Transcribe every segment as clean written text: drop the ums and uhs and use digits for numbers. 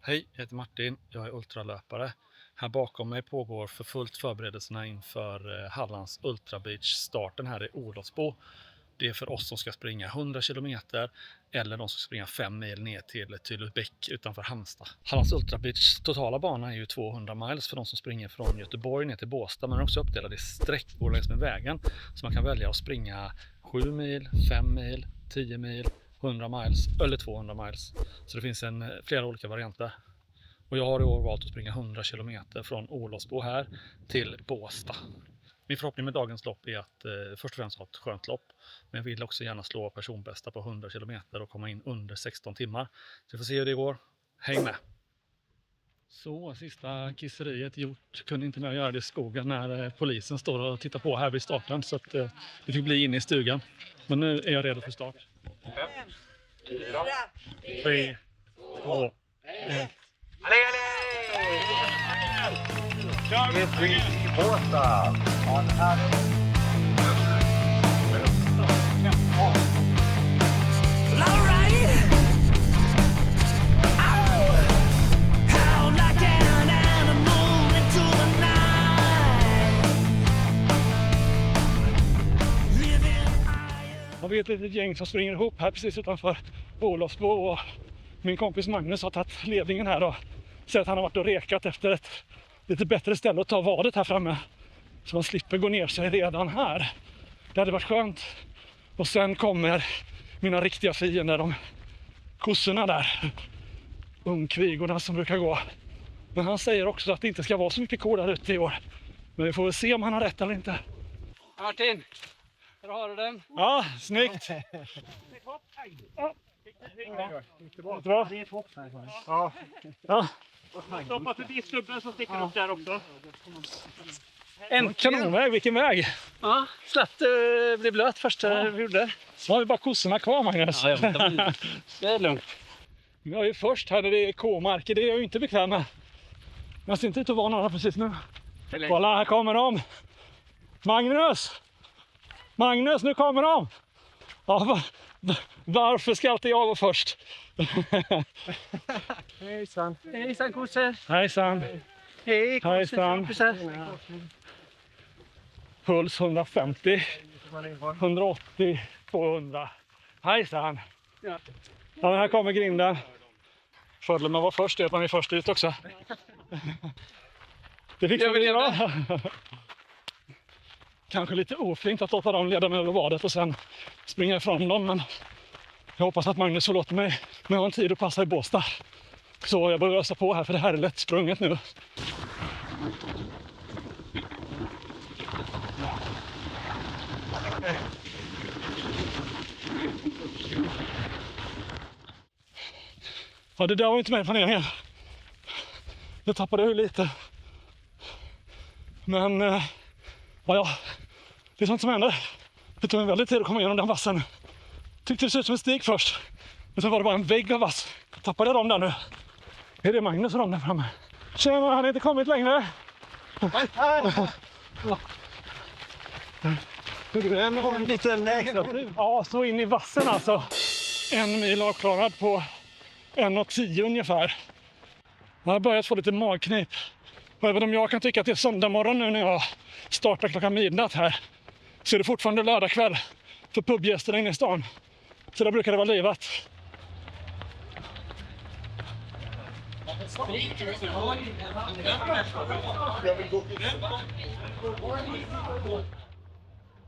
Hej, jag heter Martin. Jag är ultralöpare. Här bakom mig pågår för fullt förberedelserna inför Hallands Ultra Beach-starten här i Olofsbo. Det är för oss som ska springa 100 km eller de som ska springa 5 mil ner till Tylöbäck utanför Halmstad. Hallands Ultra Beach totala bana är ju 200 miles för de som springer från Göteborg ner till Båstad, men den är också uppdelad i sträckor längs med vägen. Så man kan välja att springa 7 mil, 5 mil, 10 mil, 100 miles eller 200 miles. Så det finns flera olika varianter. Och jag har i år valt att springa 100 km från Olofsbo här till Båstad. Min förhoppning med dagens lopp är att först och främst ha ett skönt lopp. Men jag vill också gärna slå personbästa på 100 km och komma in under 16 timmar. Så vi får se hur det går. Häng med! Så, sista kisseriet gjort. Kunde inte med att göra det i skogen när polisen står och tittar på här vid starten. Så att det fick bli inne i stugan. Men nu är jag redo för start. 5, 4, 3, 2, 1. Allé, allé! Det är Båstad. Ja, det här är... Jag vet ett gäng som springer ihop här precis utanför Olofsbo och min kompis Magnus har tagit ledningen här och säger att han har varit och rekat efter ett lite bättre ställe att ta vadet här framme så man slipper gå ner sig redan här. Det hade varit skönt. Och sen kommer mina riktiga fiender, de kossorna där, ungkvigorna som brukar gå. Men han säger också att det inte ska vara så mycket kor där ute i år. Men vi får väl se om han har rätt eller inte. Martin, här har du den. Ja, snyggt. Ja. Bra. Det är ett hopp här. Ja. Ja. Stoppa förbi snubben som sticker upp där också. En kanonväg, vilken väg? Ja, slatt blev blöt första vi gjorde. Så har vi bara kossorna kvar, Magnus. Ja, det är lugnt. Jag är ju först här när det är K-marker, det är jag ju inte bekväm med. Jag ser inte ut att vara några precis nu. Kolla, här kommer de. Magnus, nu kommer de. Ja, varför ska alltid jag vara först? Hejsan. Hejsan kossor. Hejsan. Hej kossor. Hejsan. Puls 150. 180. 200. Hejsan. Ja. Ja, men här kommer grinden. Fördelen med att vara först är att man är först ut också. Det fick vi bra. Kanske lite ofint att låta dem leda mig över vadet och sen springa ifrån dem. Men jag hoppas att Magnus förlåter mig. Men jag har en tid att passa i Båstad. Så jag börjar ösa på här för det här är lätt sprunget nu. Ja, det där var inte med i planeringen. Jag tappade ju lite. Men ja, det är sånt som händer. Det tog en väldigt tid att komma igenom den vassen. Tyckte det såg ut som en stig först. Men så var det bara en vägg av vass. Tappade jag dem där nu. Är det Magnus och dem där framme? Tjena, han har inte kommit längre. Den har en liten extra. Ja, så in i vassen alltså. 1 mil avklarad på 1,10 ungefär. Jag har börjat få lite magknip. Och även om jag kan tycka att det är söndag morgon nu när jag startar klockan midnatt här, så är det fortfarande lördag kväll för pubgästerna inne i stan. Så där brukar det vara livat.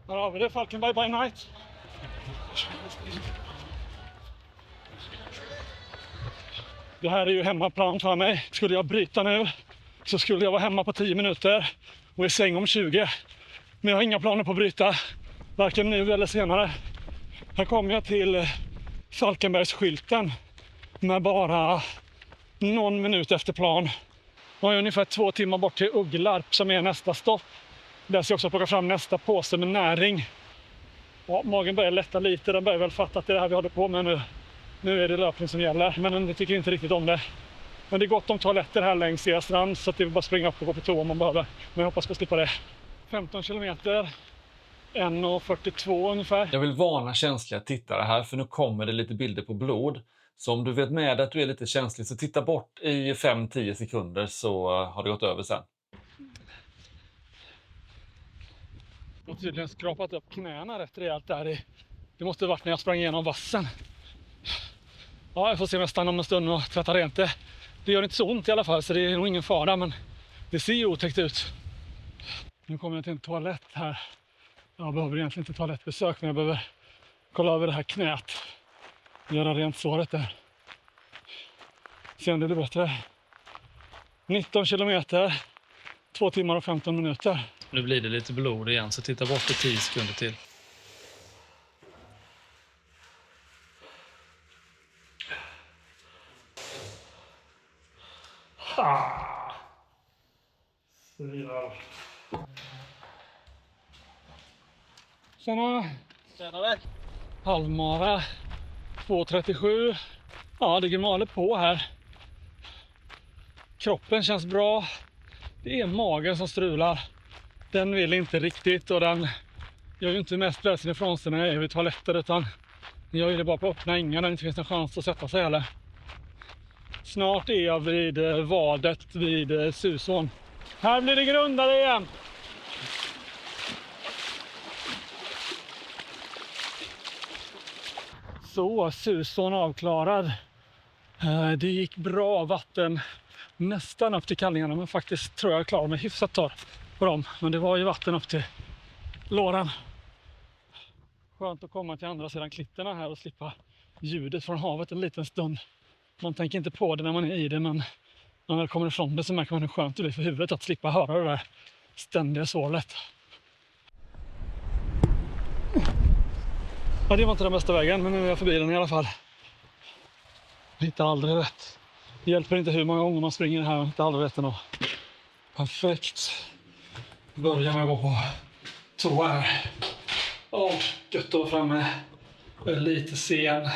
Här har vi det, Falkenberg by night. Det här är ju hemmaplan för mig. Skulle jag bryta nu så skulle jag vara hemma på 10 minuter och i säng om 20. Men jag har inga planer på att bryta, varken nu eller senare. Här kommer jag till Falkenbergsskylten med bara någon minut efter plan. Och ungefär 2 timmar bort till Ugglarp som är nästa stopp. Där ska jag också plocka fram nästa påse med näring. Ja, magen börjar lätta lite, den börjar väl fatta att det är det här vi håller på med nu. Nu är det löpning som gäller, men den tycker inte riktigt om det. Men det är gott om toaletter här längs Estrand så att det är bara springa upp och gå på toa om man behöver. Men jag hoppas på att slippa det. 15 kilometer, 1,42 ungefär. Jag vill varna känsliga tittare här för nu kommer det lite bilder på blod. Så om du vet med att du är lite känslig så titta bort i 5-10 sekunder så har det gått över sen. Jag har tydligen skrapat upp knäna rätt rejält där i. Det måste ha varit när jag sprang igenom vassen. Ja, jag får se om jag stannar om en stund och tvättar rent det. Det gör inte så ont i alla fall, så det är nog ingen fara, men det ser ju otäckt ut. Nu kommer jag till en toalett här. Jag behöver egentligen inte toalettbesök, men jag behöver kolla över det här knät. Göra rent såret där. Se om det blir bättre. 19 kilometer. 2 timmar och 15 minuter. Nu blir det lite blod igen, så titta bort i 10 sekunder till. Tjena! Tjenare! Halvmara 2:37. Ja, det maler på här. Kroppen känns bra. Det är magen som strular. Den vill inte riktigt, och den gör ju inte mest läsen ifrån sig när jag är vid toaletter, utan jag gör det bara på öppna ängar när det inte finns en chans att sätta sig heller. Snart är jag vid vadet vid Susån. Här blir det grundare igen. Så, Susån avklarad. Det gick bra, vatten nästan upp till kallingarna, men faktiskt tror jag klarade mig hyfsat torr på dem. Men det var ju vatten upp till låren. Skönt att komma till andra sidan klitterna här och slippa ljudet från havet en liten stund. Man tänker inte på det när man är i det, men när man väl kommer ifrån det så märker man hur skönt det blir för huvudet att slippa höra det där ständiga sålet. Ja, det var inte den bästa vägen, men nu är jag förbi den i alla fall. Jag hittar aldrig rätt. Det hjälper inte hur många gånger man springer här och hittar aldrig rätt ändå. Perfekt. Börjar med att gå på toa här. Gött att vara framme. Jag är lite sen.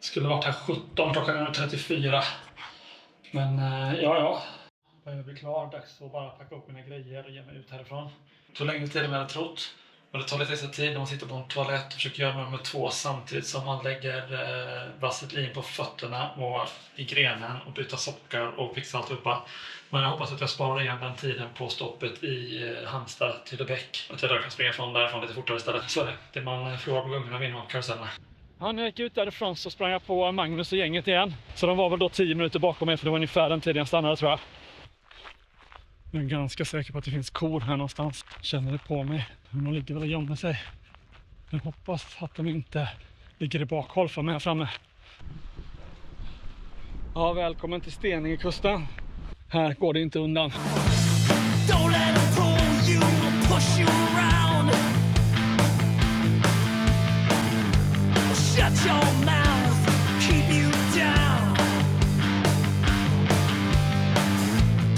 Skulle varit här 17, klockan är 34. Men ja. Jag blir klar, dags att bara packa upp mina grejer och ge mig ut härifrån. Det tog längre tid än jag hade trott. Och det tar lite extra tid när man sitter på en toalett och försöker göra nummer 2 samtidigt som man lägger vaselin på fötterna och i grenen och byter sockar och fixar alltihopa. Men jag hoppas att jag sparar igen den tiden på stoppet i Halmstad till Bäck. Att jag kan springa från därifrån lite fortare istället. Så är det. Det man förlorar på gungorna vinner man karusellerna. Ja, när jag gick ut därifrån så sprang jag på Magnus och gänget igen. Så de var väl då 10 minuter bakom mig, för det var ungefär den tiden jag stannade, tror jag. Jag är ganska säker på att det finns kor här någonstans. Känner det på mig. De ligger väl och gömmer sig. Jag hoppas att de inte ligger i bakhåll för mig här framme. Ja, välkommen till Steningekusten. Här går det inte undan. Don't let them pull you and push you around. Shut your mouth, keep you down.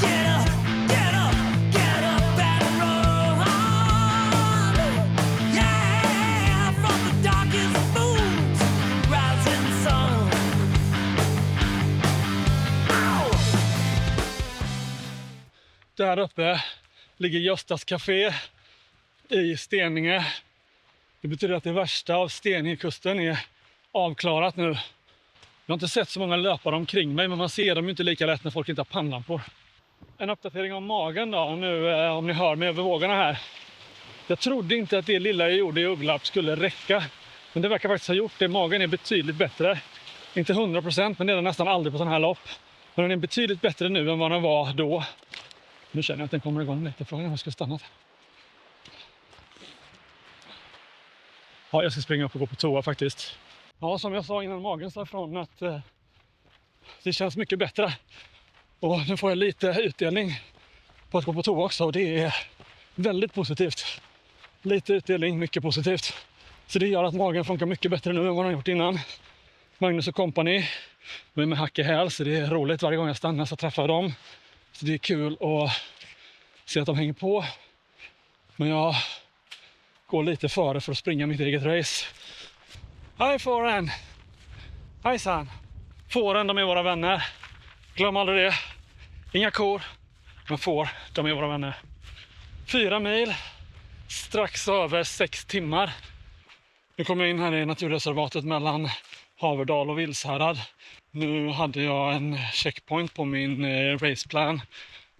Get up, get up, get up and run. Yeah, from the darkest moons, rising sun. Ow! Där uppe ligger Göstas Café i Steninge. Det betyder att det värsta av Steningekusten är avklarat nu. Jag har inte sett så många löpare omkring mig, men man ser dem ju inte lika lätt när folk inte har pannlampor. En uppdatering om magen då, nu om ni hör mig över vågorna här. Jag trodde inte att det lilla jag gjorde i Ugglarp skulle räcka. Men det verkar faktiskt ha gjort det. Magen är betydligt bättre. Inte 100%, men det är den nästan aldrig på sån här lopp. Men den är betydligt bättre nu än vad den var då. Nu känner jag att den kommer igång lite. Frågan om jag ska stanna. Ja, jag ska springa upp och gå på toa faktiskt. Ja, som jag sa innan magen sa ifrån att det känns mycket bättre. Och nu får jag lite utdelning på att gå på toa också, och det är väldigt positivt. Lite utdelning, mycket positivt. Så det gör att magen funkar mycket bättre nu än vad den har gjort innan. Magnus och company med hack i häl, så det är roligt varje gång jag stannar så träffar jag dem. Så det är kul att se att de hänger på. Men jag går lite före för att springa mitt eget race. Hej fåren! Hejsan! Fåren, de är våra vänner. Glöm aldrig det. Inga kor, men får, de är våra vänner. 4 mil, strax över 6 timmar. Nu kommer jag in här i naturreservatet mellan Haverdal och Vilshärad. Nu hade jag en checkpoint på min raceplan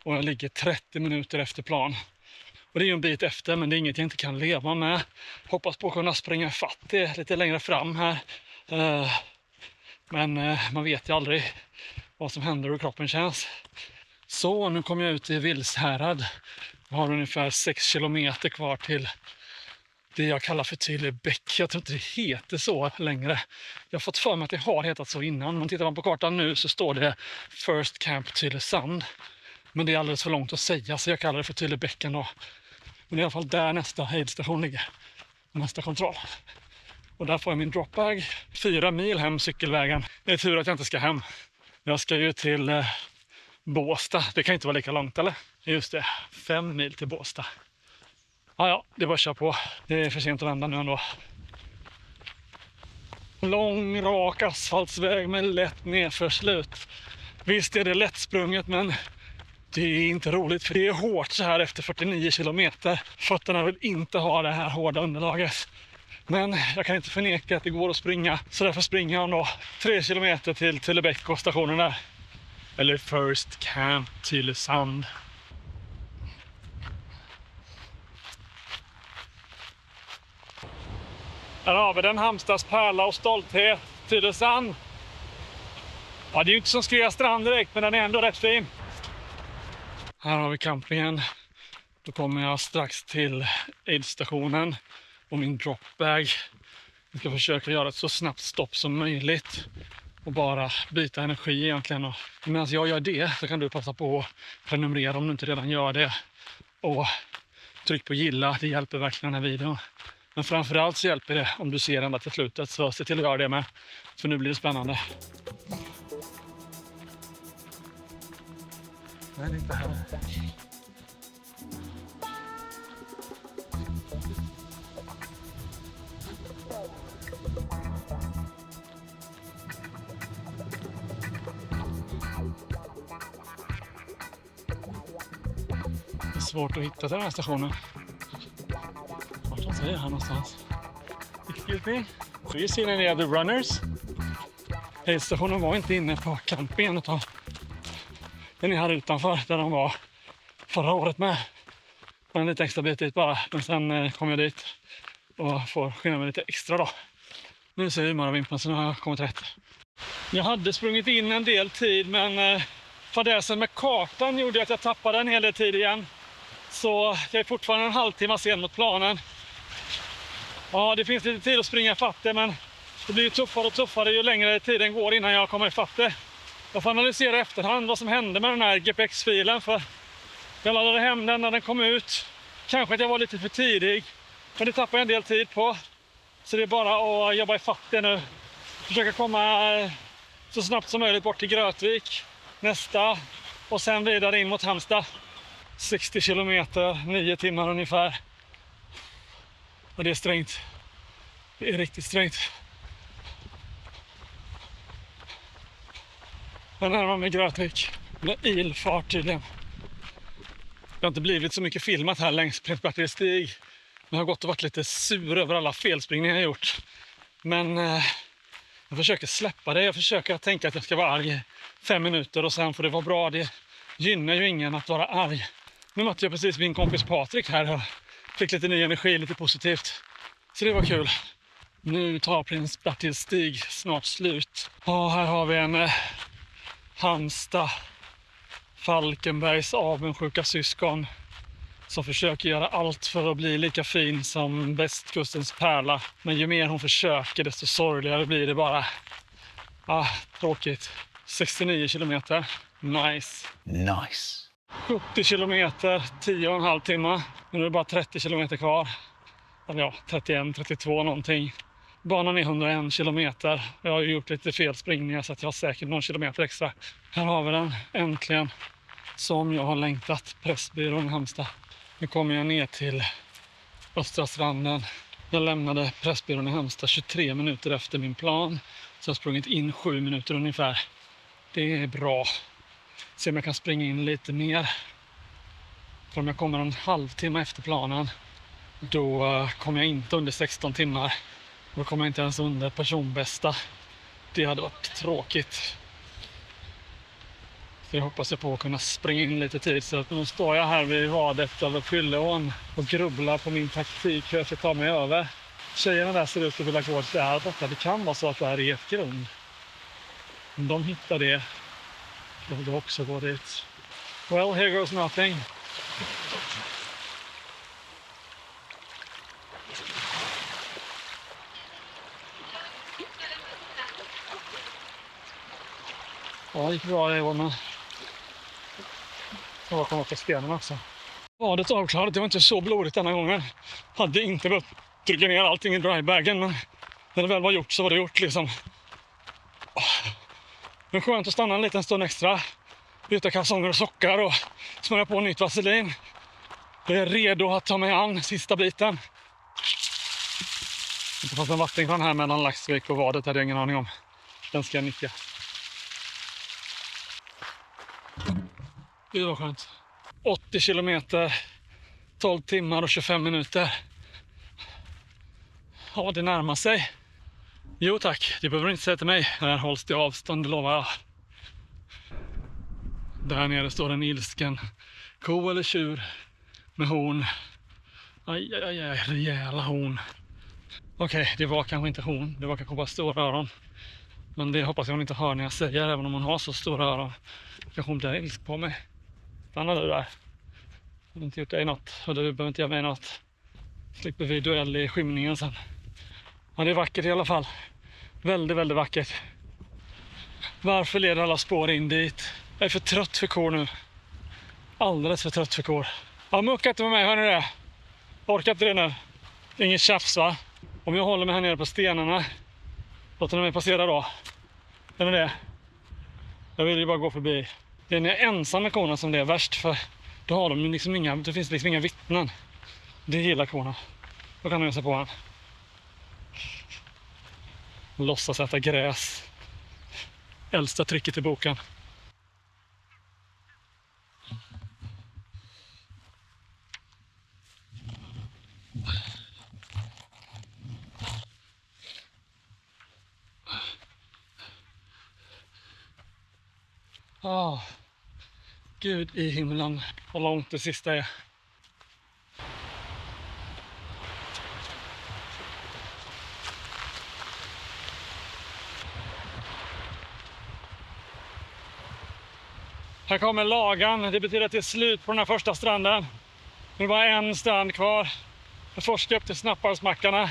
och jag ligger 30 minuter efter plan. Och det är ju en bit efter, men det är inget jag inte kan leva med. Hoppas på att kunna springa ifatt det lite längre fram här. Men man vet ju aldrig vad som händer och hur kroppen känns. Så nu kommer jag ut i Vilshärad. Jag har ungefär 6 kilometer kvar till det jag kallar för Tylebäck. Jag tror inte det heter så längre. Jag har fått för mig att det har hetat så innan. Men tittar man på kartan nu så står det First Camp Tylösand. Men det är alldeles för långt att säga, så jag kallar det för Tylebäcken då. Men det är i alla fall där nästa heidstation ligger. Nästa kontroll. Och där får jag min dropbag. 4 mil hem cykelvägen. Det är tur att jag inte ska hem. Jag ska ju till Båstad. Det kan inte vara lika långt, eller? Just det, 5 mil till Båstad. Ja, det är bara att köra på. Det är för sent att vända nu ändå. Lång, rak asfaltsväg med lätt nedförslut. Visst är det lättsprunget, men det är inte roligt. För det är hårt så här efter 49 kilometer. Fötterna vill inte ha det här hårda underlaget. Men jag kan inte förneka att det går att springa. Så därför springer jag då 3 kilometer till Tylebäck och stationen där. Eller First Camp Tylösand. Här har vi den, Halmstads pärla och stolthet, Tylösand. Ja, det är ju inte som Skrea strand direkt, men den är ändå rätt fin. Här har vi campingen. Då kommer jag strax till aidstationen och min dropbag. Jag ska försöka göra ett så snabbt stopp som möjligt och bara byta energi egentligen. Och medan jag gör det så kan du passa på att prenumerera om du inte redan gör det. Och tryck på gilla, det hjälper verkligen den här videon. Men framförallt så hjälper det om du ser ända till slutet, så se till att göra det med. För nu blir det spännande. Nej, det är inte här. Det är svårt att hitta den här stationen. Vart säger han någonstans? Excuse me? Do you see any other runners? Stationen var inte inne på campingen utan den är här utanför där de var förra året med. Och en lite extra bit dit bara. Men sen kom jag dit och får skynda mig lite extra då. Nu ser Umaravimpen, så nu har jag kommit rätt. Jag hade sprungit in en del tid, men fadäsen med kartan gjorde att jag tappade en hel del tid igen. Så jag är fortfarande en halvtimme sen mot planen. Ja, det finns lite tid att springa ifatt det, men det blir ju tuffare och tuffare ju längre tiden går innan jag kommer ifatt det. Jag får analysera efterhand vad som hände med den här GPX-filen, för jag laddade hem den när den kom ut. Kanske att jag var lite för tidig, men det tappar jag en del tid på. Så det är bara att jobba ifatt det nu. Försöka komma så snabbt som möjligt bort till Grötvik nästa och sen vidare in mot Halmstad. 60 kilometer, 9 timmar ungefär. Och det är strängt. Det är riktigt strängt. Jag närmar mig Grötvik. Med ilfart tydligen. Det har inte blivit så mycket filmat här längs Prins Stig. Jag har gått och varit lite sur över alla felspringningar jag gjort. Men jag försöker släppa det. Jag försöker tänka att jag ska vara arg i 5 minuter och sen får det vara bra. Det gynnar ju ingen att vara arg. Nu mötte jag precis min kompis Patrik här och fick lite ny energi, lite positivt. Så det var kul. Nu tar Prins Bertils Stig snart slut. Och här har vi en Halmstad Falkenbergs avundsjuka syskon som försöker göra allt för att bli lika fin som västkustens pärla. Men ju mer hon försöker desto sorgligare blir det bara. Tråkigt. 69 kilometer. Nice. 70 kilometer, 10,5 timmar. Nu är det bara 30 kilometer kvar. Eller ja, 31, 32 någonting. Banan är 101 kilometer. Jag har ju gjort lite felspringningar så att jag har säkert någon kilometer extra. Här har vi den, äntligen. Som jag har längtat, Pressbyrån i Halmstad. Nu kommer jag ner till Östra stranden. Jag lämnade Pressbyrån i Halmstad 23 minuter efter min plan. Så jag har sprungit in 7 minuter ungefär. Det är bra. Se om jag kan springa in lite mer. För om jag kommer en halvtimme efter planen, då kommer jag inte under 16 timmar. Då kommer jag inte ens under personbästa. Det hade varit tråkigt. Så jag hoppas på att kunna springa in lite tid. Så att nu står jag här vid vadet över Pylleån och grubblar på min taktik för att jag ska ta mig över. Tjejerna där ser ut att vilja gå där borta. Det kan vara så att det här är ett grund. Om de hittar det, då vill de också gå dit. Well, here goes nothing. Ja, det gick bra det, men jag kommer på stenen också. Vadet avklarat, det var inte så blodigt denna gången. Hade inte behövt trycka ner allting i drybagen, men när det väl var gjort så var det gjort liksom. Det är skönt att stanna en liten stund extra. Byta kalsonger och sockar och smörja på nytt vaselin. Jag är redo att ta mig an sista biten. Det fanns en vattenkran här mellan Laxvik och vadet, hade jag ingen aning om. Den ska jag nyttja. Det var skönt. 80 kilometer, 12 timmar och 25 minuter. Ja, det närmar sig. Jo tack, det behöver du inte säga till mig. Här hålls det avstånd, det lovar jag. Där nere står en ilsken ko eller tjur med horn. Aj, rejäla horn. Okej, det var kanske inte horn, det var kanske bara stora öron. Men det hoppas jag hon inte hör när jag säger, även om hon har så stora öron. Kanske hon blir ilsk på mig. Stanna du där. Jag har inte gjort dig något och du behöver inte göra mig något. Slipper vi duell i skymningen sen. Ja, det är vackert i alla fall. Väldigt, väldigt vackert. Varför leder alla spår in dit? Jag är för trött för kor nu. Alldeles för trött för kor. Ja, mucka inte med mig, hör ni det? Orkar inte det nu? Ingen tjafs va? Om jag håller mig här nere på stenarna, låter ni mig passera då? Är det det? Jag vill ju bara gå förbi. Det är när jag är ensam med korna som det är värst, för då har de liksom inga, det finns liksom inga vittnen. Det gillar korna. Då kan de ge på han. Låtsas äta gräs. Äldsta tricket i boken. Gud i himlen, vad långt det sista är. Här kommer Lagan, det betyder att det är slut på den här första stranden. Nu är bara en strand kvar. Jag forskar upp till Snapparpsmackarna.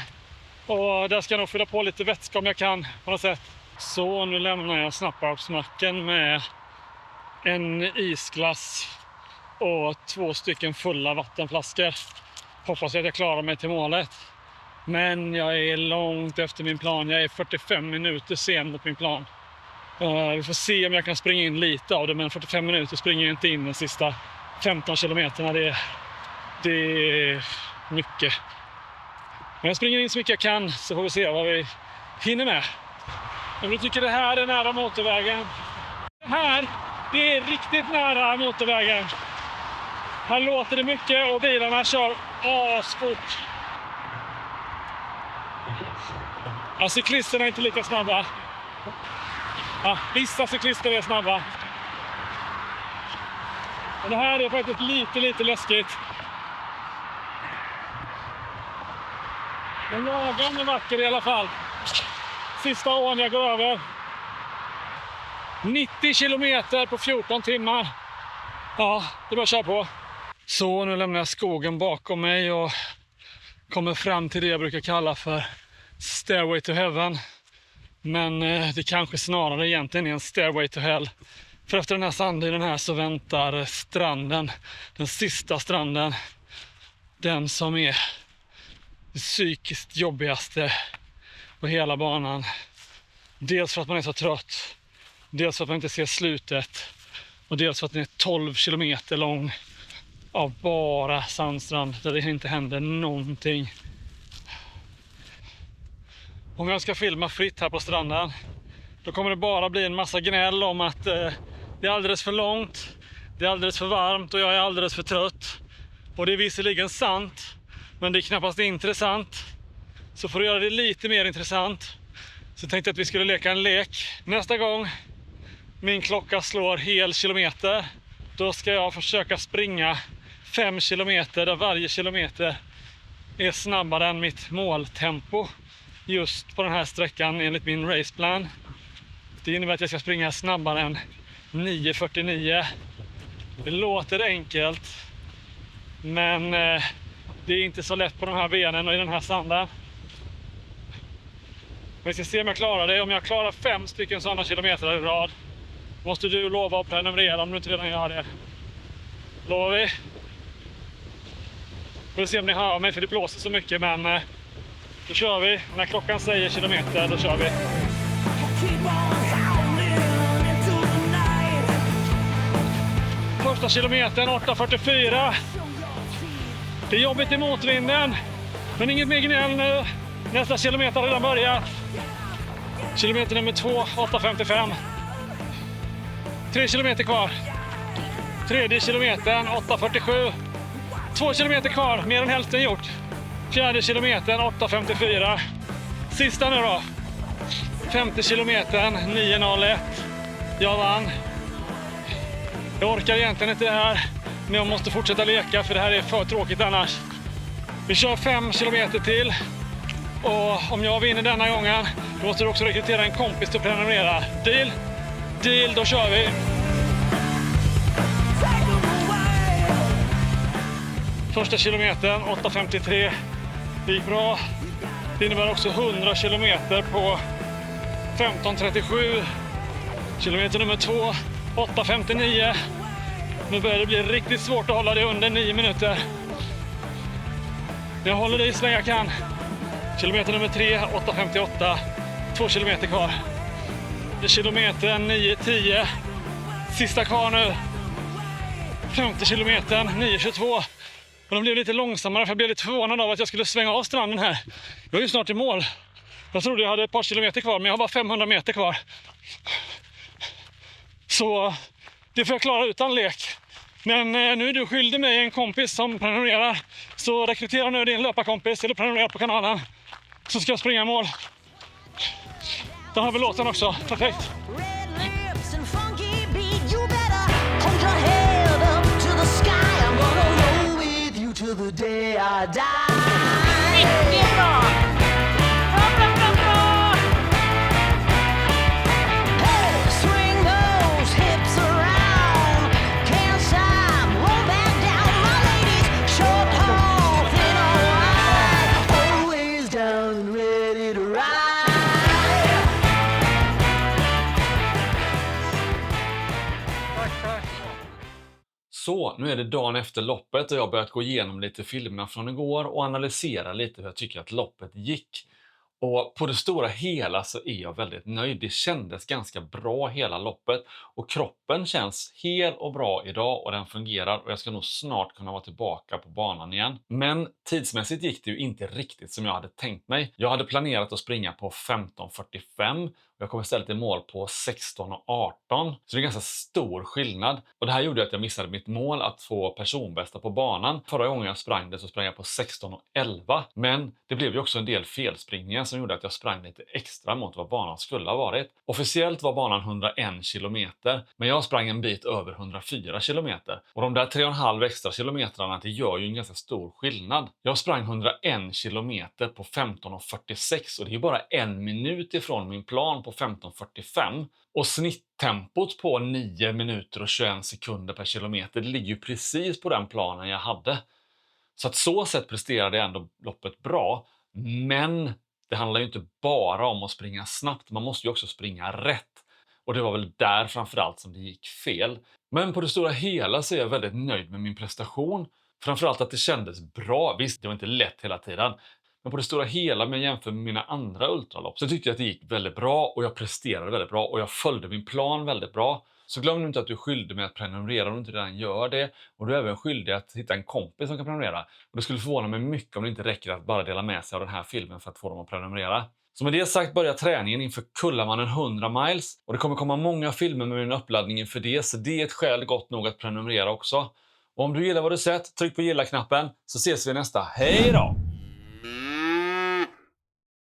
Och där ska jag nog fylla på lite vätska om jag kan på något sätt. Så nu lämnar jag Snapparpsmacken med en isglass och 2 stycken fulla vattenflaskor. Hoppas att jag klarar mig till målet. Men jag är långt efter min plan. Jag är 45 minuter sen mot min plan. Vi får se om jag kan springa in lite av det, men 45 minuter springer jag inte in de sista 15 kilometerna. Det är mycket. Men jag springer in så mycket jag kan, så får vi se vad vi hinner med. Om du tycker det här är nära motorvägen. Det är riktigt nära motorvägen. Här låter det mycket och bilarna kör asfort. Ja, cyklisterna är inte lika snabba. Ja, vissa cyklister är snabba. Men det här är faktiskt lite läskigt. Men Lagan är vacker i alla fall. Sista åren jag går över. 90 kilometer på 14 timmar. Ja, det bara kör på. Så nu lämnar jag skogen bakom mig och kommer fram till det jag brukar kalla för Stairway to Heaven. Men det kanske snarare egentligen är en Stairway to Hell. För efter den här sanddynen här så väntar stranden, den sista stranden. Den som är det psykiskt jobbigaste på hela banan. Dels för att man är så trött, dels för att man inte ser slutet och dels för att den är 12 kilometer lång av bara sandstrand där det inte händer någonting. Om jag ska filma fritt här på stranden, då kommer det bara bli en massa gnäll om att det är alldeles för långt, det är alldeles för varmt och jag är alldeles för trött. Och det är visserligen sant, men det är knappast intressant. Så för att göra det lite mer intressant Så tänkte jag att vi skulle leka en lek. Nästa gång min klocka slår hel kilometer, då ska jag försöka springa 5 kilometer där varje kilometer är snabbare än mitt måltempo just på den här sträckan enligt min raceplan. Det innebär att jag ska springa snabbare än 9:49. Det låter enkelt, men det är inte så lätt på de här benen och i den här sanden. Vi ska se om jag klarar det. Om jag klarar 5 stycken sådana kilometer i rad, måste du lova att prenumerera om du inte redan gör det. Lovar vi? Får se om ni hör mig, för det blåser så mycket, men då kör vi. När klockan säger kilometer, då kör vi. Första kilometern 8:44. Det är jobbigt i motvinden, men inget mer gnäll nu. Nästa kilometer har redan börjat. Kilometer nummer 2, 8:55. 3 kilometer kvar. Tredje kilometern 8:47. 2 kilometer kvar, mer än hälften gjort. Fjärde kilometern 8:54. Sista nu då. 50 kilometern 9:01. Jag vann. Jag orkar egentligen inte det här, men jag måste fortsätta leka för det här är för tråkigt annars. Vi kör 5 kilometer till. Och om jag vinner denna gången, då måste du också rekrytera en kompis till att prenumerera. Deal? Deal, då kör vi! Första kilometern 8:53. Det gick bra. Det innebär också 100 kilometer på 15:37. Kilometer nummer 2 8:59. Nu börjar det bli riktigt svårt att hålla det under 9 minuter. Jag håller det i så länge jag kan. Kilometer nummer 3 8:58. 2 kilometer kvar. Det är kilometern 9:10. Sista kvar nu. 50 kilometern 9:22. Och de blev lite långsammare, för jag blev lite förvånad av att jag skulle svänga av stranden här. Jag är ju snart i mål. Jag trodde jag hade ett par kilometer kvar, men jag har bara 500 meter kvar. Så det får jag klara utan lek. Men nu är du skyldig mig en kompis som prenumererar. Så rekrytera nu din löparkompis eller prenumerera på kanalen. Så ska jag springa i mål. Där har vi låten också. Perfekt. The day I die. Hey, swing those hips around. Can't stop, roll back down. My ladies, short, tall, thin or wide, always down and ready to ride. Så, nu är det dagen efter loppet och jag har börjat gå igenom lite filmer från igår och analysera lite hur jag tycker att loppet gick. Och på det stora hela så är jag väldigt nöjd. Det kändes ganska bra hela loppet och kroppen känns hel och bra idag och den fungerar och jag ska nog snart kunna vara tillbaka på banan igen. Men tidsmässigt gick det ju inte riktigt som jag hade tänkt mig. Jag hade planerat att springa på 15:45 och jag kom istället i mål på 16:18. Så det är en ganska stor skillnad. Och det här gjorde att jag missade mitt mål att få personbästa på banan. Förra gången jag sprang det så sprang jag på 16:11. Men det blev ju också en del felspringningar som gjorde att jag sprang lite extra mot vad banan skulle ha varit. Officiellt var banan 101 kilometer, men jag sprang en bit över 104 kilometer. Och de där 3,5 extra kilometrarna, det gör ju en ganska stor skillnad. Jag sprang 101 kilometer på 15:46 och det är bara 1 minut ifrån min plan på 15:45. Och snitttempot på 9 minuter och 21 sekunder per kilometer, det ligger ju precis på den planen jag hade. Så att så sett presterade jag ändå loppet bra. Men det handlar ju inte bara om att springa snabbt, man måste ju också springa rätt. Och det var väl där framförallt som det gick fel. Men på det stora hela så är jag väldigt nöjd med min prestation. Framförallt att det kändes bra. Visst, det var inte lätt hela tiden. Men på det stora hela, med jämför med mina andra ultralopp, så tyckte jag att det gick väldigt bra och jag presterade väldigt bra och jag följde min plan väldigt bra. Så glöm nu inte att du är skyldig med att prenumerera om du inte redan gör det. Och du är även skyldig att hitta en kompis som kan prenumerera. Och det skulle förvåna mig mycket om det inte räcker att bara dela med sig av den här filmen för att få dem att prenumerera. Så med det sagt börjar träningen inför Kullamannen 100 miles. Och det kommer komma många filmer med min uppladdning inför det, så det är ett skäl gott nog att prenumerera också. Och om du gillar vad du sett, tryck på gilla-knappen så ses vi nästa. Hej då!